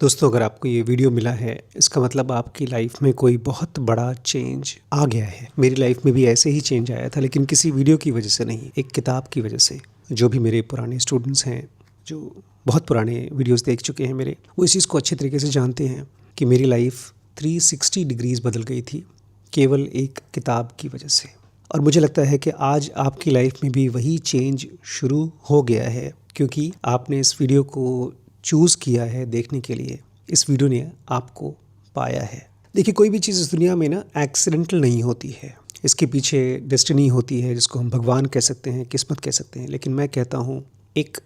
दोस्तों, अगर आपको ये वीडियो मिला है इसका मतलब आपकी लाइफ में कोई बहुत बड़ा चेंज आ गया है। मेरी लाइफ में भी ऐसे ही चेंज आया था, लेकिन किसी वीडियो की वजह से नहीं, एक किताब की वजह से। जो भी मेरे पुराने स्टूडेंट्स हैं, जो बहुत पुराने वीडियोस देख चुके हैं मेरे, वो इस चीज़ को अच्छे तरीके से जानते हैं कि मेरी लाइफ 360 डिग्रीज़ बदल गई थी केवल एक किताब की वजह से। और मुझे लगता है कि आज आपकी लाइफ में भी वही चेंज शुरू हो गया है, क्योंकि आपने इस वीडियो को चूज़ किया है देखने के लिए। इस वीडियो ने आपको पाया है। देखिए, कोई भी चीज़ इस दुनिया में ना एक्सीडेंटल नहीं होती है। इसके पीछे डेस्टिनी होती है, जिसको हम भगवान कह सकते हैं, किस्मत कह सकते हैं। लेकिन मैं कहता हूँ एक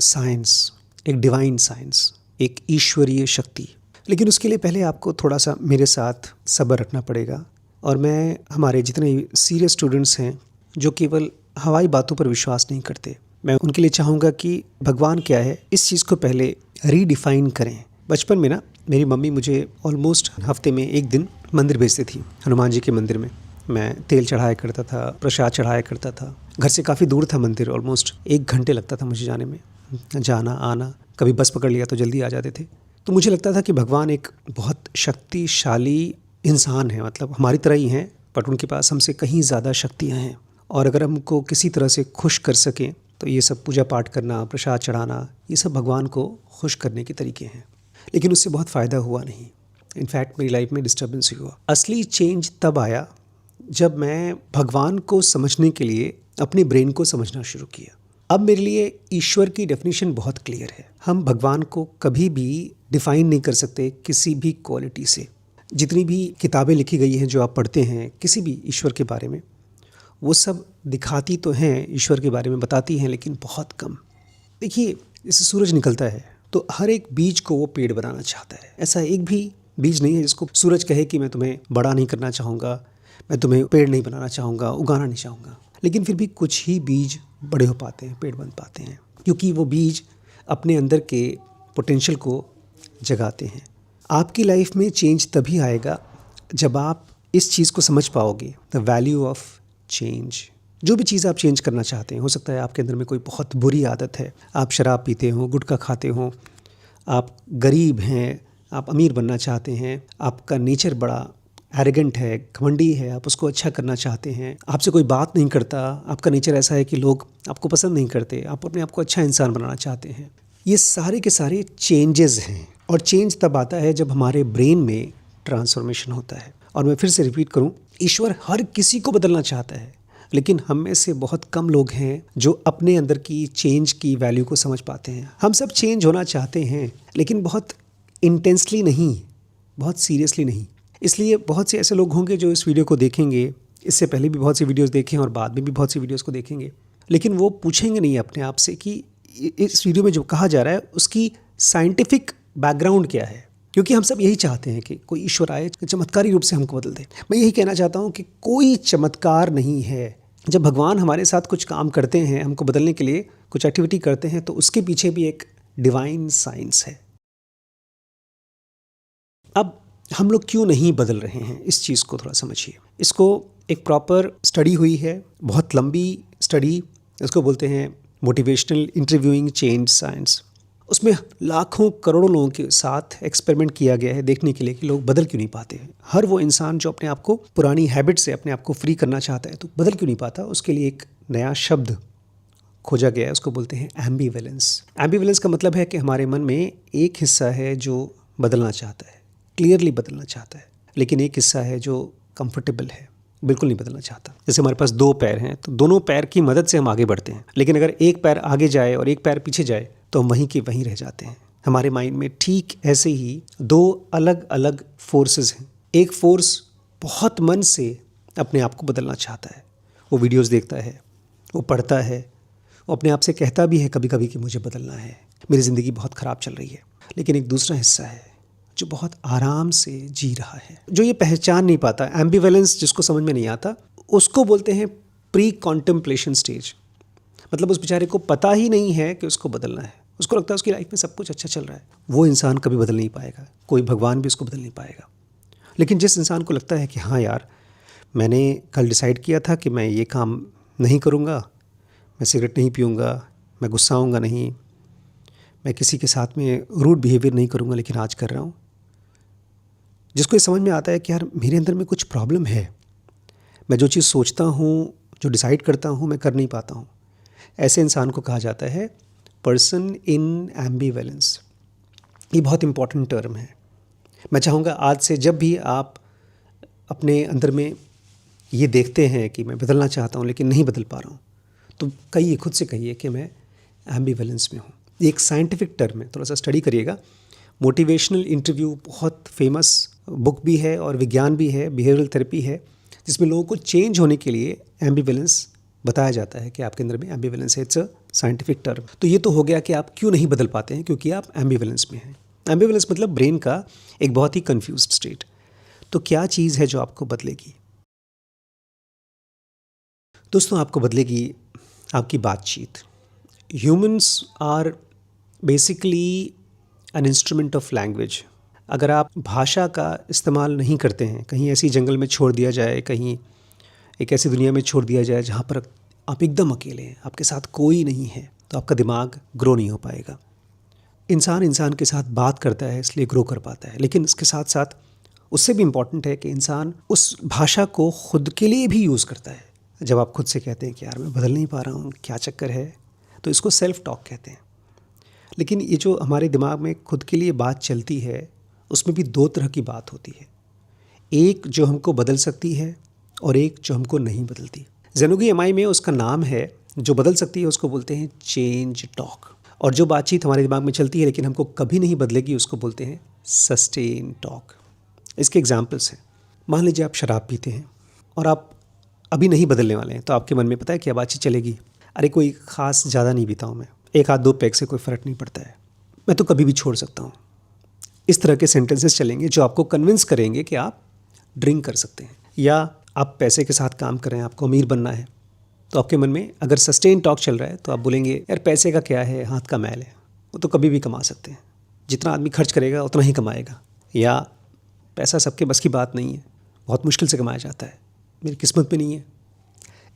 साइंस, एक डिवाइन साइंस, एक ईश्वरीय शक्ति। लेकिन उसके लिए पहले आपको थोड़ा सा मेरे साथ सब्र रखना पड़ेगा। और मैं हमारे जितने सीरियस स्टूडेंट्स हैं जो केवल हवाई बातों पर विश्वास नहीं करते, मैं उनके लिए चाहूँगा कि भगवान क्या है इस चीज़ को पहले रीडिफ़ाइन करें। बचपन में ना मेरी मम्मी मुझे ऑलमोस्ट हफ्ते में एक दिन मंदिर भेजती थी। हनुमान जी के मंदिर में मैं तेल चढ़ाया करता था, प्रसाद चढ़ाया करता था। घर से काफ़ी दूर था मंदिर, ऑलमोस्ट 1 घंटे लगता था मुझे जाने में, जाना आना। कभी बस पकड़ लिया तो जल्दी आ जाते थे। तो मुझे लगता था कि भगवान एक बहुत शक्तिशाली इंसान है, मतलब हमारी तरह ही हैं, बट उनके पास हमसे कहीं ज़्यादा शक्तियाँ हैं। और अगर हमको किसी तरह से खुश कर सकें तो ये सब पूजा पाठ करना, प्रसाद चढ़ाना, ये सब भगवान को खुश करने के तरीके हैं। लेकिन उससे बहुत फ़ायदा हुआ नहीं। इनफैक्ट मेरी लाइफ में डिस्टर्बेंस ही हुआ। असली चेंज तब आया जब मैं भगवान को समझने के लिए अपने ब्रेन को समझना शुरू किया। अब मेरे लिए ईश्वर की डेफिनेशन बहुत क्लियर है। हम भगवान को कभी भी डिफ़ाइन नहीं कर सकते किसी भी क्वालिटी से। जितनी भी किताबें लिखी गई हैं जो आप पढ़ते हैं किसी भी ईश्वर के बारे में, वो सब दिखाती तो हैं, ईश्वर के बारे में बताती हैं, लेकिन बहुत कम। देखिए, जैसे सूरज निकलता है तो हर एक बीज को वो पेड़ बनाना चाहता है। ऐसा एक भी बीज नहीं है जिसको सूरज कहे कि मैं तुम्हें बड़ा नहीं करना चाहूँगा, मैं तुम्हें पेड़ नहीं बनाना चाहूँगा, उगाना नहीं चाहूँगा। लेकिन फिर भी कुछ ही बीज बड़े हो पाते हैं, पेड़ बन पाते हैं, क्योंकि वो बीज अपने अंदर के पोटेंशियल को जगाते हैं। आपकी लाइफ में चेंज तभी आएगा जब आप इस चीज़ को समझ पाओगे, द वैल्यू ऑफ चेंज। जो भी चीज़ आप चेंज करना चाहते हैं, हो सकता है आपके अंदर में कोई बहुत बुरी आदत है, आप शराब पीते हो, गुटखा खाते हो, आप गरीब हैं, आप अमीर बनना चाहते हैं, आपका नेचर बड़ा एरोगेंट है, घमंडी है, आप उसको अच्छा करना चाहते हैं, आपसे कोई बात नहीं करता, आपका नेचर ऐसा है कि लोग आपको पसंद नहीं करते, आप अपने आप को अच्छा इंसान बनाना चाहते हैं। ये सारे के सारे चेंजेस हैं। और चेंज तब आता है जब हमारे ब्रेन में ट्रांसफॉर्मेशन होता है। और मैं फिर से रिपीट करूं, ईश्वर हर किसी को बदलना चाहता है, लेकिन हम में से बहुत कम लोग हैं जो अपने अंदर की चेंज की वैल्यू को समझ पाते हैं। हम सब चेंज होना चाहते हैं, लेकिन बहुत इंटेंसली नहीं, बहुत सीरियसली नहीं। इसलिए बहुत से ऐसे लोग होंगे जो इस वीडियो को देखेंगे, इससे पहले भी बहुत सी वीडियोस देखें और बाद में भी बहुत सी वीडियोस को देखेंगे, लेकिन वो पूछेंगे नहीं अपने आप से कि इस वीडियो में जो कहा जा रहा है उसकी साइंटिफिक बैकग्राउंड क्या है। क्योंकि हम सब यही चाहते हैं कि कोई ईश्वर आए, चमत्कारी रूप से हमको बदल दे। मैं यही कहना चाहता हूँ कि कोई चमत्कार नहीं है। जब भगवान हमारे साथ कुछ काम करते हैं, हमको बदलने के लिए कुछ एक्टिविटी करते हैं, तो उसके पीछे भी एक डिवाइन साइंस है। अब हम लोग क्यों नहीं बदल रहे हैं, इस चीज़ को थोड़ा समझिए। इसको एक प्रॉपर स्टडी हुई है, बहुत लंबी स्टडी, इसको बोलते हैं मोटिवेशनल इंटरव्यूइंग चेंज साइंस। उसमें लाखों करोड़ों लोगों के साथ एक्सपेरिमेंट किया गया है देखने के लिए कि लोग बदल क्यों नहीं पाते हैं। हर वो इंसान जो अपने आप को पुरानी हैबिट से अपने आप को फ्री करना चाहता है तो बदल क्यों नहीं पाता, उसके लिए एक नया शब्द खोजा गया है, उसको बोलते हैं एम्बिवेलेंस। एम्बिवेलेंस का मतलब है कि हमारे मन में एक हिस्सा है जो बदलना चाहता है, क्लियरली बदलना चाहता है, लेकिन एक हिस्सा है जो कंफर्टेबल है, बिल्कुल नहीं बदलना चाहता। जैसे हमारे पास 2 पैर हैं तो दोनों पैर की मदद से हम आगे बढ़ते हैं, लेकिन अगर एक पैर आगे जाए और एक पैर पीछे जाए तो हम वहीं के वहीं रह जाते हैं। हमारे माइंड में ठीक ऐसे ही 2 अलग अलग फोर्सेस हैं। एक फोर्स बहुत मन से अपने आप को बदलना चाहता है, वो वीडियोस देखता है, वो पढ़ता है, वो अपने आप से कहता भी है कभी कभी कि मुझे बदलना है, मेरी ज़िंदगी बहुत ख़राब चल रही है। लेकिन एक दूसरा हिस्सा है जो बहुत आराम से जी रहा है, जो ये पहचान नहीं पाता। एम्बिवेलेंस जिसको समझ में नहीं आता, उसको बोलते हैं प्री कॉन्टेम्पलेशन स्टेज। मतलब उस बेचारे को पता ही नहीं है कि उसको बदलना है, उसको लगता है उसकी लाइफ में सब कुछ अच्छा चल रहा है। वो इंसान कभी बदल नहीं पाएगा, कोई भगवान भी उसको बदल नहीं पाएगा। लेकिन जिस इंसान को लगता है कि हाँ यार, मैंने कल डिसाइड किया था कि मैं ये काम नहीं करूँगा, मैं सिगरेट नहीं पीऊँगा, मैं गुस्साऊँगा नहीं, मैं किसी के साथ में रूड बिहेवियर नहीं करूँगा, लेकिन आज कर रहा हूँ। जिसको ये समझ में आता है कि यार मेरे अंदर में कुछ प्रॉब्लम है, मैं जो चीज़ सोचता हूँ, जो डिसाइड करता हूँ, मैं कर नहीं पाता हूँ, ऐसे इंसान को कहा जाता है पर्सन इन एम्बिवेलेंस। ये बहुत इंपॉर्टेंट टर्म है। मैं चाहूँगा आज से जब भी आप अपने अंदर में ये देखते हैं कि मैं बदलना चाहता हूँ लेकिन नहीं बदल पा रहा हूँ, तो कहिए, खुद से कहिए कि मैं एम्बिवेलेंस में हूँ। ये एक साइंटिफिक टर्म है, थोड़ा सा स्टडी करिएगा। मोटिवेशनल इंटरव्यू बहुत फेमस बुक भी है और विज्ञान भी है, बिहेवियरल थेरेपी है, जिसमें लोगों को चेंज होने के लिए एम्बिवेलेंस बताया जाता है कि आपके अंदर में एम्बिवेलेंस है। It's a scientific term. तो ये तो हो गया कि आप क्यों नहीं बदल पाते हैं, क्योंकि आप एम्बिवेलेंस में हैं। एम्बिवेलेंस मतलब ब्रेन का एक बहुत ही कंफ्यूज्ड स्टेट। तो क्या चीज़ है जो आपको बदलेगी? दोस्तों, आपको बदलेगी आपकी बातचीत। Humans are basically an instrument of language. अगर आप भाषा का इस्तेमाल नहीं करते हैं, कहीं ऐसी जंगल में छोड़ दिया जाए, कहीं एक ऐसी दुनिया में छोड़ दिया जाए जहाँ पर आप एकदम अकेले हैं, आपके साथ कोई नहीं है, तो आपका दिमाग ग्रो नहीं हो पाएगा। इंसान इंसान के साथ बात करता है इसलिए ग्रो कर पाता है, लेकिन इसके साथ साथ उससे भी इम्पॉर्टेंट है कि इंसान उस भाषा को खुद के लिए भी यूज़ करता है। जब आप खुद से कहते हैं कि यार मैं बदल नहीं पा रहा हूँ, क्या चक्कर है, तो इसको सेल्फ टॉक कहते हैं। लेकिन ये जो हमारे दिमाग में खुद के लिए बात चलती है, उसमें भी दो तरह की बात होती है। एक जो हमको बदल सकती है और एक जो हमको नहीं बदलती। ज़ेनुगी एमआई में उसका नाम है, जो बदल सकती है उसको बोलते हैं चेंज टॉक, और जो बातचीत हमारे दिमाग में चलती है लेकिन हमको कभी नहीं बदलेगी उसको बोलते हैं सस्टेन टॉक। इसके एग्जाम्पल्स हैं। मान लीजिए आप शराब पीते हैं और आप अभी नहीं बदलने वाले हैं, तो आपके मन में पता है क्या बातचीत चलेगी? अरे कोई ख़ास ज़्यादा नहीं पीता हूँ मैं, 1 आध 2 पैग से कोई फ़र्क नहीं पड़ता है, मैं तो कभी भी छोड़ सकता हूँ। इस तरह के सेंटेंसेस चलेंगे जो आपको कन्विंस करेंगे कि आप ड्रिंक कर सकते हैं। या आप पैसे के साथ काम कर रहे हैं, आपको अमीर बनना है, तो आपके मन में अगर सस्टेन टॉक चल रहा है तो आप बोलेंगे यार पैसे का क्या है, हाथ का मैल है, वो तो कभी भी कमा सकते हैं, जितना आदमी खर्च करेगा उतना ही कमाएगा। या पैसा सबके बस की बात नहीं है, बहुत मुश्किल से कमाया जाता है, मेरी किस्मत में नहीं है।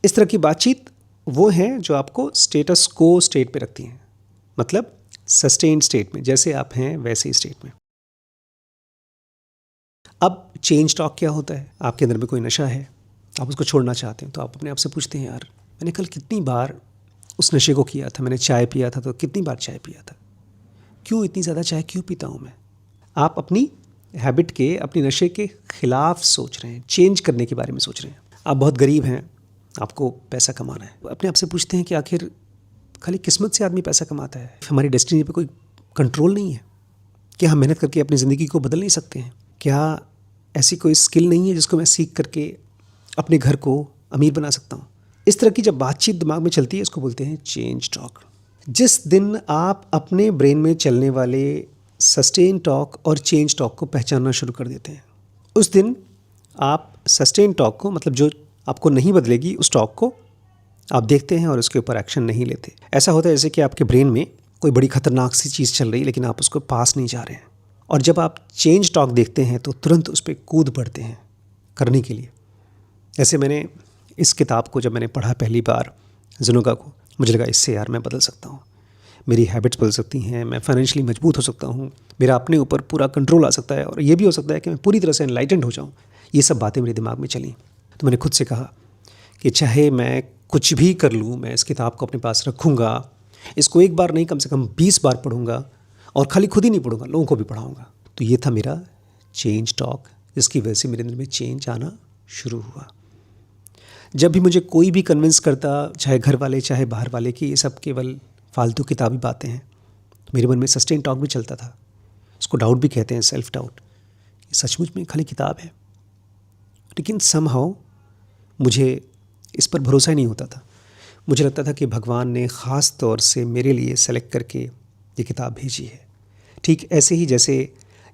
इस तरह की बातचीत वो हैं जो आपको स्टेटस को स्टेट पे रखती हैं, मतलब सस्टेन स्टेट में, जैसे आप हैं वैसे ही स्टेट में। अब चेंज टॉक क्या होता है? आपके अंदर में कोई नशा है, आप उसको छोड़ना चाहते हैं, तो आप अपने आप से पूछते हैं यार मैंने कल कितनी बार उस नशे को किया था, मैंने चाय पिया था तो कितनी बार चाय पिया था, क्यों इतनी ज़्यादा चाय क्यों पीता हूँ मैं? आप अपनी हैबिट के, अपनी नशे के ख़िलाफ़ सोच रहे हैं, चेंज करने के बारे में सोच रहे हैं। आप बहुत गरीब हैं, आपको पैसा कमाना है, अपने आप से पूछते हैं कि आखिर खाली किस्मत से आदमी पैसा कमाता है, हमारी डेस्टिनी पे कोई कंट्रोल नहीं है क्या? हम मेहनत करके अपनी ज़िंदगी को बदल नहीं सकते हैं क्या? ऐसी कोई स्किल नहीं है जिसको मैं सीख करके अपने घर को अमीर बना सकता हूँ? इस तरह की जब बातचीत दिमाग में चलती है इसको बोलते हैं चेंज टॉक। जिस दिन आप अपने ब्रेन में चलने वाले सस्टेन टॉक और चेंज टॉक को पहचानना शुरू कर देते हैं, उस दिन आप सस्टेन टॉक को, मतलब जो आपको नहीं बदलेगी, उस टॉक को आप देखते हैं और उसके ऊपर एक्शन नहीं लेते। ऐसा होता है जैसे कि आपके ब्रेन में कोई बड़ी खतरनाक सी चीज़ चल रही है लेकिन आप उसको पास नहीं जा रहे हैं, और जब आप चेंज टॉक देखते हैं तो तुरंत उस पर कूद पड़ते हैं करने के लिए। ऐसे मैंने इस किताब को जब मैंने पढ़ा पहली बार, ज़ेनुगा को, मुझे लगा इससे यार मैं बदल सकता हूँ, मेरी हैबिट्स बदल सकती हैं, मैं फाइनेंशियली मजबूत हो सकता हूँ, मेरा अपने ऊपर पूरा कंट्रोल आ सकता है, और ये भी हो सकता है कि मैं पूरी तरह से एनलाइटेंड हो जाऊँ। ये सब बातें मेरे दिमाग में चली, तो मैंने खुद से कहा कि चाहे मैं कुछ भी कर लूँ, मैं इस किताब को अपने पास रखूँगा, इसको एक बार नहीं कम से कम 20 बार पढ़ूँगा, और खाली खुद ही नहीं पढ़ूँगा, लोगों को भी पढ़ाऊँगा। तो ये था मेरा चेंज टॉक, जिसकी वजह से मेरे अंदर में चेंज आना शुरू हुआ। जब भी मुझे कोई भी कन्विंस करता, चाहे घर वाले चाहे बाहर वाले, कि ये सब केवल फालतू किताबी बातें हैं, तो मेरे मन में सस्टेन टॉक भी चलता था। इसको डाउट भी कहते हैं, सेल्फ डाउट, सचमुच में खाली किताब है। लेकिन समहाउ मुझे इस पर भरोसा ही नहीं होता था। मुझे लगता था कि भगवान ने ख़ास तौर से मेरे लिए सेलेक्ट करके ये किताब भेजी है, ठीक ऐसे ही जैसे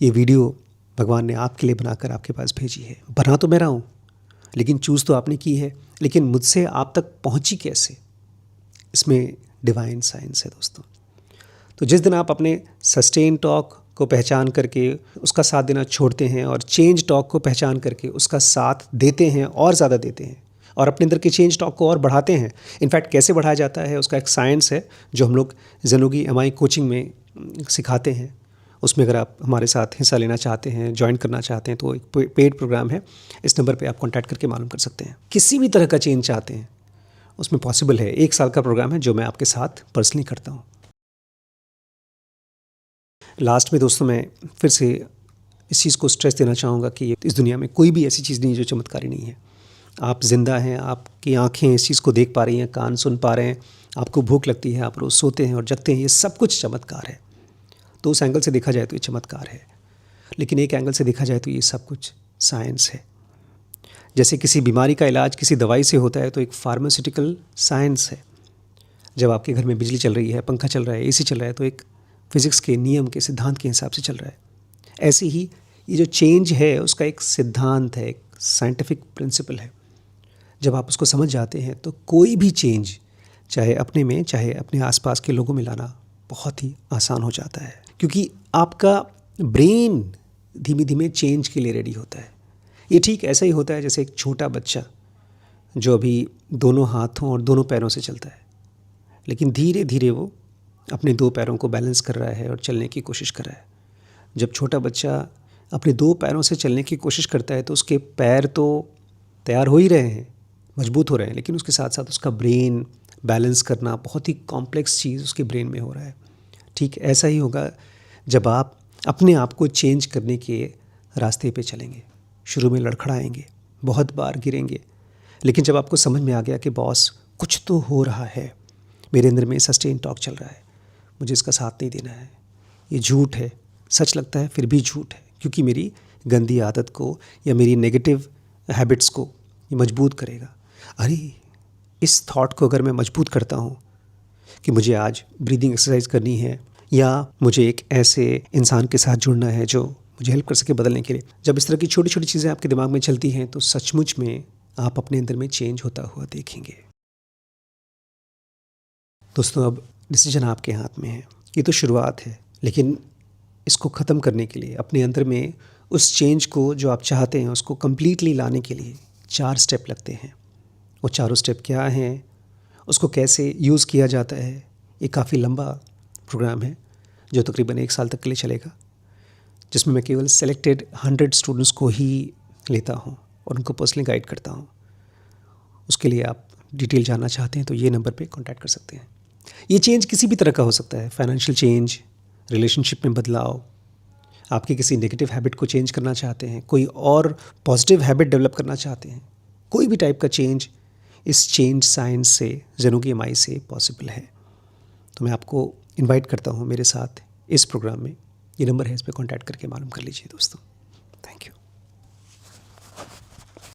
ये वीडियो भगवान ने आपके लिए बनाकर आपके पास भेजी है। बना तो मैं रहा हूँ, लेकिन चूज़ तो आपने की है, लेकिन मुझसे आप तक पहुँची कैसे, इसमें डिवाइन साइंस है दोस्तों। तो जिस दिन आप अपने सस्टेन टॉक को पहचान करके उसका साथ देना छोड़ते हैं और चेंज टॉक को पहचान करके उसका साथ देते हैं और ज़्यादा देते हैं और अपने अंदर के चेंज टॉक को और बढ़ाते हैं। इनफैक्ट कैसे बढ़ाया जाता है उसका एक साइंस है जो हम लोग ज़ेनुगी एमआई कोचिंग में सिखाते हैं। उसमें अगर आप हमारे साथ हिस्सा लेना चाहते हैं, ज्वाइन करना चाहते हैं, तो एक पेड प्रोग्राम है। इस नंबर पे आप कॉन्टैक्ट करके मालूम कर सकते हैं। किसी भी तरह का चेंज चाहते हैं उसमें पॉसिबल है। 1 साल का प्रोग्राम है जो मैं आपके साथ पर्सनली करता हूँ। लास्ट में दोस्तों मैं फिर से इस चीज़ को स्ट्रेस देना चाहूँगा कि इस दुनिया में कोई भी ऐसी चीज़ नहीं है जो चमत्कारी नहीं है। आप ज़िंदा हैं, आपकी आँखें इस चीज़ को देख पा रही हैं, कान सुन पा रहे हैं, आपको भूख लगती है, आप रोज़ सोते हैं और जगते हैं, ये सब कुछ चमत्कार है। तो उस एंगल से देखा जाए तो ये चमत्कार है, लेकिन एक एंगल से देखा जाए तो ये सब कुछ साइंस है। जैसे किसी बीमारी का इलाज किसी दवाई से होता है तो एक फार्मास्यूटिकल साइंस है। जब आपके घर में बिजली चल रही है, पंखा चल रहा है, एसी चल रहा है, तो एक फिज़िक्स के नियम के सिद्धांत के हिसाब से चल रहा है। ऐसे ही ये जो चेंज है उसका एक सिद्धांत है, एक साइंटिफिक प्रिंसिपल है। जब आप उसको समझ जाते हैं तो कोई भी चेंज, चाहे अपने में चाहे अपने आसपास के लोगों में लाना बहुत ही आसान हो जाता है, क्योंकि आपका ब्रेन धीमे धीमे चेंज के लिए रेडी होता है। ये ठीक ऐसा ही होता है जैसे एक छोटा बच्चा जो अभी दोनों हाथों और दोनों पैरों से चलता है, लेकिन धीरे धीरे वो अपने 2 पैरों को बैलेंस कर रहा है और चलने की कोशिश कर रहा है। जब छोटा बच्चा अपने 2 पैरों से चलने की कोशिश करता है तो उसके पैर तो तैयार हो ही रहे हैं, मजबूत हो रहे हैं, लेकिन उसके साथ साथ उसका ब्रेन बैलेंस करना बहुत ही कॉम्प्लेक्स चीज़ उसके ब्रेन में हो रहा है। ठीक ऐसा ही होगा जब आप अपने आप को चेंज करने के रास्ते पे चलेंगे। शुरू में लड़खड़ाएंगे, बहुत बार गिरेंगे, लेकिन जब आपको समझ में आ गया कि बॉस कुछ तो हो रहा है, मेरे अंदर में सस्टेन टॉक चल रहा है, मुझे इसका साथ नहीं देना है, ये झूठ है, सच लगता है फिर भी झूठ है, क्योंकि मेरी गंदी आदत को या मेरी नेगेटिव हैबिट्स को ये मजबूत करेगा। अरे इस थॉट को अगर मैं मजबूत करता हूँ कि मुझे आज ब्रीदिंग एक्सरसाइज करनी है या मुझे एक ऐसे इंसान के साथ जुड़ना है जो मुझे हेल्प कर सके बदलने के लिए, जब इस तरह की छोटी छोटी चीज़ें आपके दिमाग में चलती हैं तो सचमुच में आप अपने अंदर में चेंज होता हुआ देखेंगे। दोस्तों, अब डिसीजन आपके हाथ में है। ये तो शुरुआत है, लेकिन इसको ख़त्म करने के लिए, अपने अंदर में उस चेंज को जो आप चाहते हैं उसको कम्प्लीटली लाने के लिए 4 स्टेप लगते हैं। वो चारों स्टेप क्या हैं, उसको कैसे यूज़ किया जाता है, ये काफ़ी लंबा प्रोग्राम है जो तकरीबन 1 साल तक के लिए चलेगा, जिसमें मैं केवल सेलेक्टेड 100 स्टूडेंट्स को ही लेता हूँ और उनको पर्सनली गाइड करता हूँ। उसके लिए आप डिटेल जानना चाहते हैं तो ये नंबर पे कांटेक्ट कर सकते हैं। ये चेंज किसी भी तरह का हो सकता है, फाइनेंशियल चेंज, रिलेशनशिप में बदलाव, आपकी किसी नेगेटिव हैबिट को चेंज करना चाहते हैं, कोई और पॉजिटिव हैबिट डेवलप करना चाहते हैं, कोई भी टाइप का चेंज इस चेंज साइंस से, ज़ेनो की एमआई से पॉसिबल है। तो मैं आपको इनवाइट करता हूँ मेरे साथ इस प्रोग्राम में। ये नंबर है, इस पर कॉन्टैक्ट करके मालूम कर लीजिए दोस्तों।